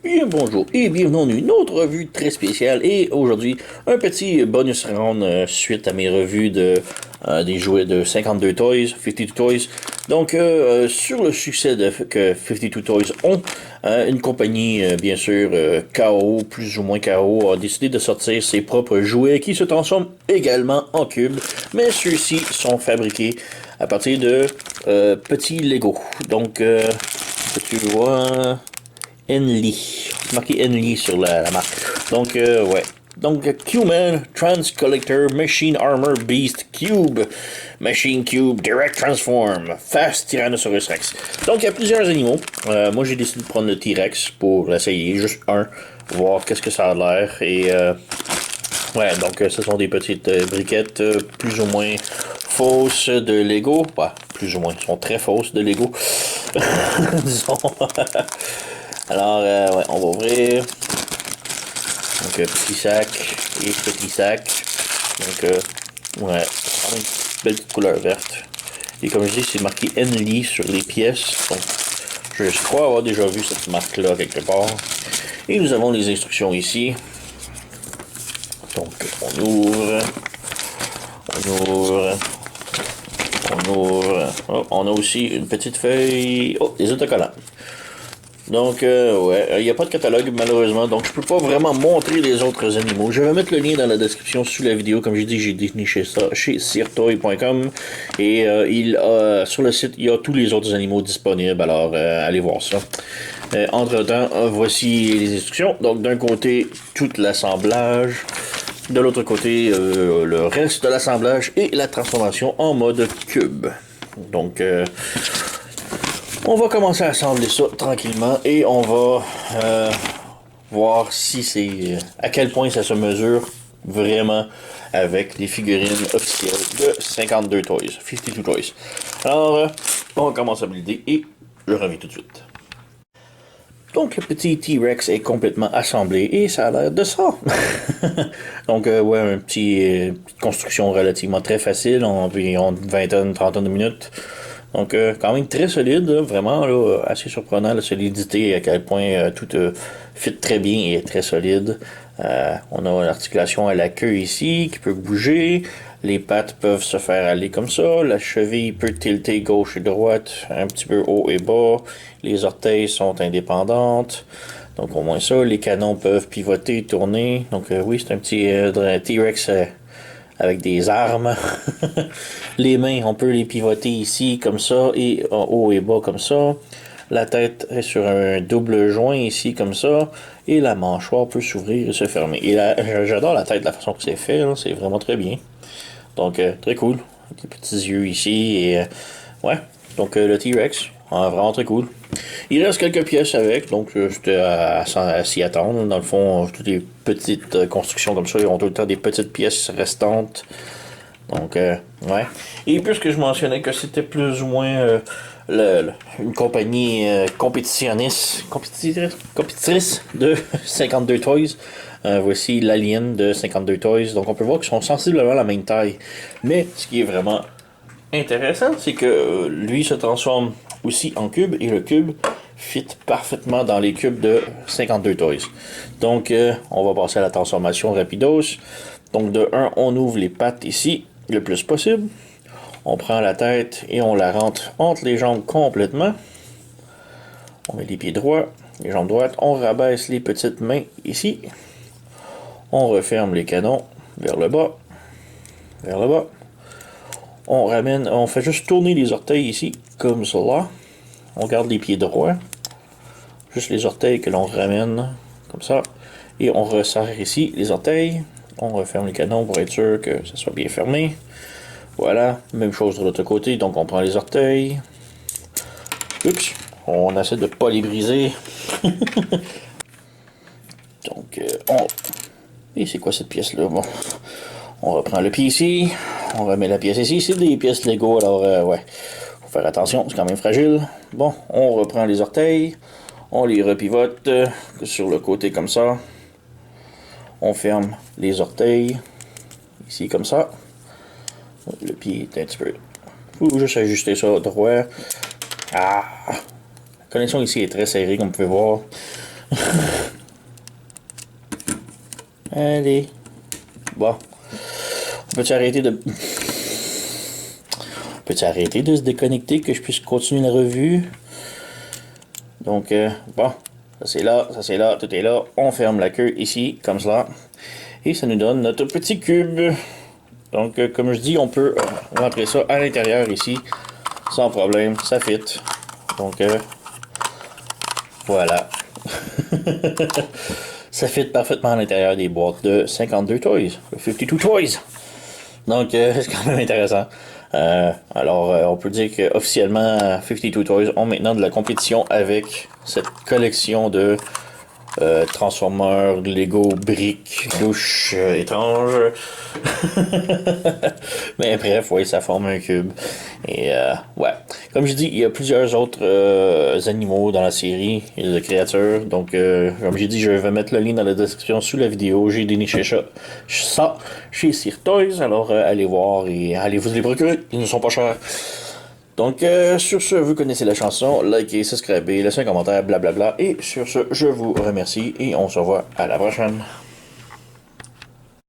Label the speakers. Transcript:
Speaker 1: Bien bonjour et bienvenue dans une autre revue très spéciale et aujourd'hui un petit bonus round suite à mes revues des jouets de 52 Toys, 52 Toys. Donc sur le succès que 52 Toys ont, une compagnie bien sûr KO, plus ou moins KO, a décidé de sortir ses propres jouets qui se transforment également en cubes, mais ceux-ci sont fabriqués à partir de petits Lego. Donc tu vois Enly. C'est marqué Enly sur la marque. Donc, ouais. Donc, Q-Man, Trans Collector, Machine Armor Beast Cube, Machine Cube, Direct Transform, Fast Tyrannosaurus Rex. Donc, il y a plusieurs animaux. Moi, j'ai décidé de prendre le T-Rex pour l'essayer, juste un, voir qu'est-ce que ça a l'air. Et, ouais, donc, ce sont des petites briquettes plus ou moins fausses de Lego. Bah, plus ou moins, elles sont très fausses de Lego. Disons. Alors, ouais, on va ouvrir. Donc, petit sac et petit sac. Donc, ouais, quand même une belle petite couleur verte. Et comme je dis, c'est marqué Enly sur les pièces. Donc, je crois avoir déjà vu cette marque-là quelque part. Et nous avons les instructions ici. Donc, on ouvre. On ouvre. On ouvre. Oh, on a aussi une petite feuille. Oh, des autocollants. Donc, ouais, il n'y a pas de catalogue malheureusement, donc je peux pas vraiment montrer les autres animaux. Je vais mettre le lien dans la description sous la vidéo. Comme j'ai dit, j'ai déniché ça chez sirtoy.com et sur le site, il y a tous les autres animaux disponibles, alors allez voir ça. Entre-temps, voici les instructions. Donc, d'un côté, tout l'assemblage. De l'autre côté, le reste de l'assemblage et la transformation en mode cube. Donc, on va commencer à assembler ça tranquillement et on va voir si c'est à quel point ça se mesure vraiment avec les figurines officielles de 52 Toys, 52 Toys. Alors, on commence à builder et je reviens tout de suite. Donc le petit T-Rex est complètement assemblé et ça a l'air de ça. Donc ouais, petite construction relativement très facile, environ une vingtaine, trentaine de minutes. Donc quand même très solide, là, vraiment là, assez surprenant la solidité et à quel point tout fit très bien et est très solide. On a l'articulation à la queue ici qui peut bouger. Les pattes peuvent se faire aller comme ça. La cheville peut tilter gauche et droite, un petit peu haut et bas. Les orteils sont indépendantes. Donc au moins ça. Les canons peuvent pivoter, tourner. Donc oui, c'est un petit T-Rex avec des armes. Les mains, on peut les pivoter ici comme ça et en haut et bas comme ça. La tête est sur un double joint ici comme ça. Et la mâchoire peut s'ouvrir et se fermer. Et j'adore la tête, la façon que c'est fait. C'est vraiment très bien. Donc, très cool. Avec les petits yeux ici. Et, ouais. Donc, le T-Rex. Vraiment très cool. Il reste quelques pièces avec. Donc, c'était à s'y attendre. Dans le fond, toutes les petites constructions comme ça, ils ont tout le temps des petites pièces restantes. Donc, ouais. Et puisque je mentionnais que c'était plus ou moins une compagnie compétitrice de 52 Toys, voici l'Alien de 52 Toys. Donc, on peut voir qu'ils sont sensiblement la même taille. Mais ce qui est vraiment intéressant, c'est que lui se transforme aussi en cube et le cube fit parfaitement dans les cubes de 52 Toys. Donc, on va passer à la transformation rapidos. Donc, de 1, on ouvre les pattes ici le plus possible. On prend la tête et on la rentre entre les jambes complètement. On met les pieds droits, les jambes droites. On rabaisse les petites mains ici. On referme les canons vers le bas. Vers le bas. On ramène, on fait juste tourner les orteils ici, comme cela. On garde les pieds droits. Juste les orteils que l'on ramène, comme ça. Et on resserre ici les orteils. On referme les canons pour être sûr que ça soit bien fermé. Voilà, même chose de l'autre côté, donc on prend les orteils. Oups, on essaie de ne pas les briser. Donc, Et c'est quoi cette pièce-là? Bon, on reprend le pied ici, on remet la pièce ici. C'est des pièces Lego, alors ouais, faut faire attention, c'est quand même fragile. Bon, on reprend les orteils, on les repivote sur le côté comme ça. On ferme les orteils, ici comme ça. Le pied est un petit peu... Faut juste ajuster ça droit. Ah! La connexion ici est très serrée, comme vous pouvez voir. Allez. Bon. Peux-tu arrêter de... Peux-tu arrêter de se déconnecter que je puisse continuer la revue? Donc, bon. Ça c'est là, tout est là. On ferme la queue ici, comme cela. Et ça nous donne notre petit cube. Donc, comme je dis, on peut rentrer ça à l'intérieur ici, sans problème. Ça fit. Donc, voilà. Ça fit parfaitement à l'intérieur des boîtes de 52 Toys, 52 Toys. Donc, c'est quand même intéressant. Alors, on peut dire qu'officiellement, 52 Toys ont maintenant de la compétition avec cette collection de Transformers, Lego, briques, douches étranges. Mais bref, oui, ça forme un cube. Et ouais. Comme je dis, il y a plusieurs autres animaux dans la série et de créatures. Donc, comme j'ai dit, je vais mettre le lien dans la description sous la vidéo. J'ai déniché ça chez Sir Toys. Alors, allez voir et allez vous les procurer. Ils ne sont pas chers. Donc, sur ce, vous connaissez la chanson, likez, subscribez, laissez un commentaire, blablabla. Et sur ce, je vous remercie et on se revoit à la prochaine.